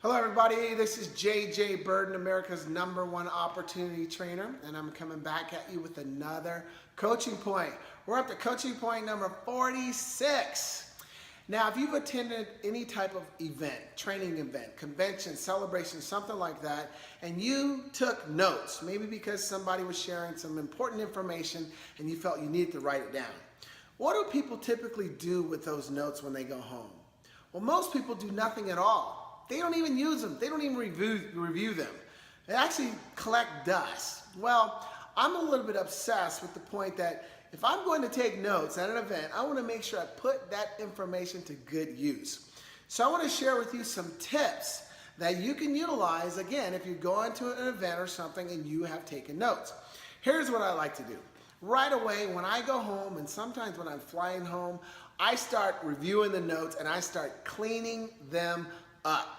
Hello everybody, this is JJ Birden, America's #1 opportunity trainer, and I'm coming back at you with another coaching point. We're up to coaching point number 46. Now, if you've attended any type of event, training event, convention, celebration, something like that, and you took notes, maybe because somebody was sharing some important information and you felt you needed to write it down. What do people typically do with those notes when they go home? Well, most people do nothing at all. They don't even use them. They don't even review them. They actually collect dust. Well, I'm a little bit obsessed with the point that if I'm going to take notes at an event, I want to make sure I put that information to good use. So I want to share with you some tips that you can utilize, again, if you're going to an event or something and you have taken notes. Here's what I like to do. Right away, when I go home, and sometimes when I'm flying home, I start reviewing the notes and I start cleaning them up.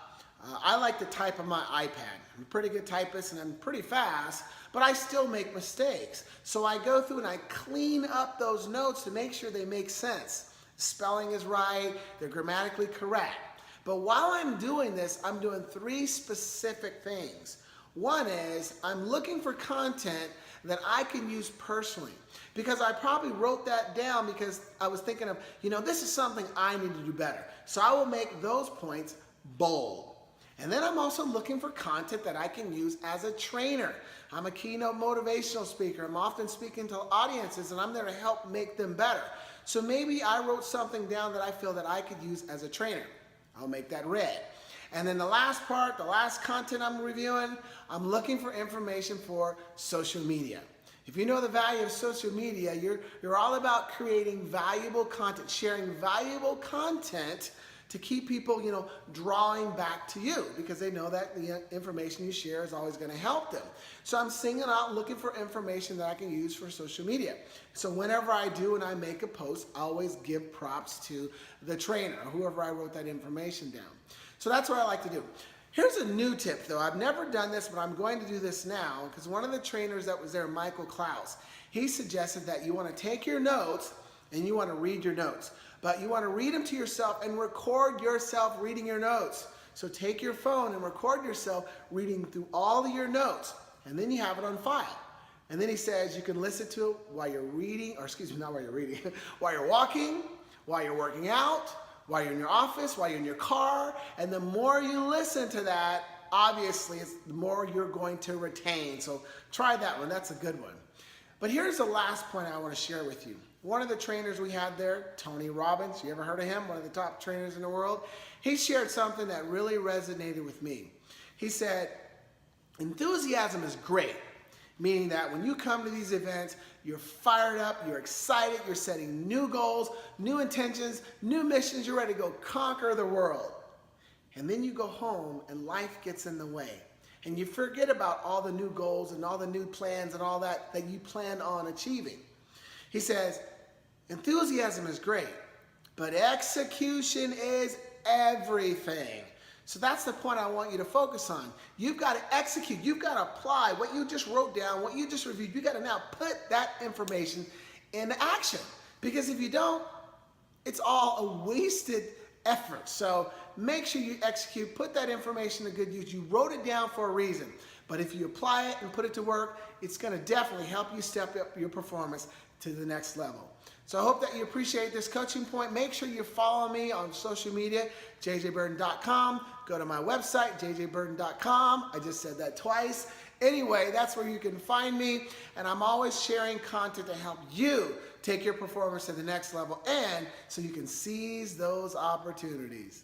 I like to type on my iPad. I'm a pretty good typist and I'm pretty fast, but I still make mistakes. So I go through and I clean up those notes to make sure they make sense. Spelling is right, they're grammatically correct. But while I'm doing this, I'm doing 3 specific things. One is I'm looking for content that I can use personally, because I probably wrote that down because I was thinking of, this is something I need to do better. So I will make those points bold. And then I'm also looking for content that I can use as a trainer. I'm a Keynote motivational speaker. I'm often speaking to audiences and I'm there to help make them better. So maybe I wrote something down that I feel that I could use as a trainer. I'll make that red. And then the last part, the last content I'm reviewing, I'm looking for information for social media. If you know the value of social media, you're all about creating valuable content, sharing valuable content to keep people, drawing back to you, because they know that the information you share is always going to help them. So I'm singing out looking for information that I can use for social media. So whenever I do and I make a post, I always give props to the trainer or whoever I wrote that information down. So that's what I like to do. Here's a new tip though. I've never done this, but I'm going to do this now because one of the trainers that was there, Michael Klaus, he suggested that you want to take your notes and you want to read your notes. But you want to read them to yourself and record yourself reading your notes. So take your phone and record yourself reading through all of your notes, and then you have it on file. And then he says you can listen to it while you're reading, or excuse me, not while you're reading, while you're walking, while you're working out, while you're in your office, while you're in your car. And the more you listen to that, obviously, the more you're going to retain. So try that one. That's a good one. But here's the last point I want to share with you. One of the trainers we had there, Tony Robbins, you ever heard of him? One of the top trainers in the world. He shared something that really resonated with me. He said, enthusiasm is great, meaning that when you come to these events, you're fired up, you're excited, you're setting new goals, new intentions, new missions, you're ready to go conquer the world. And then you go home and life gets in the way. And you forget about all the new goals and all the new plans and all that you plan on achieving. He says, enthusiasm is great, but execution is everything. So that's the point I want you to focus on. You've got to execute. You've got to apply what you just wrote down, what you just reviewed. You've got to now put that information into action. Because if you don't, it's all a wasted effort. So make sure you execute, put that information to good use. You wrote it down for a reason. But if you apply it and put it to work, it's going to definitely help you step up your performance to the next level. So I hope that you appreciate this coaching point. Make sure you follow me on social media, jjburden.com. Go to my website, jjburden.com. I just said that twice. Anyway, that's where you can find me. And I'm always sharing content to help you take your performance to the next level and so you can seize those opportunities.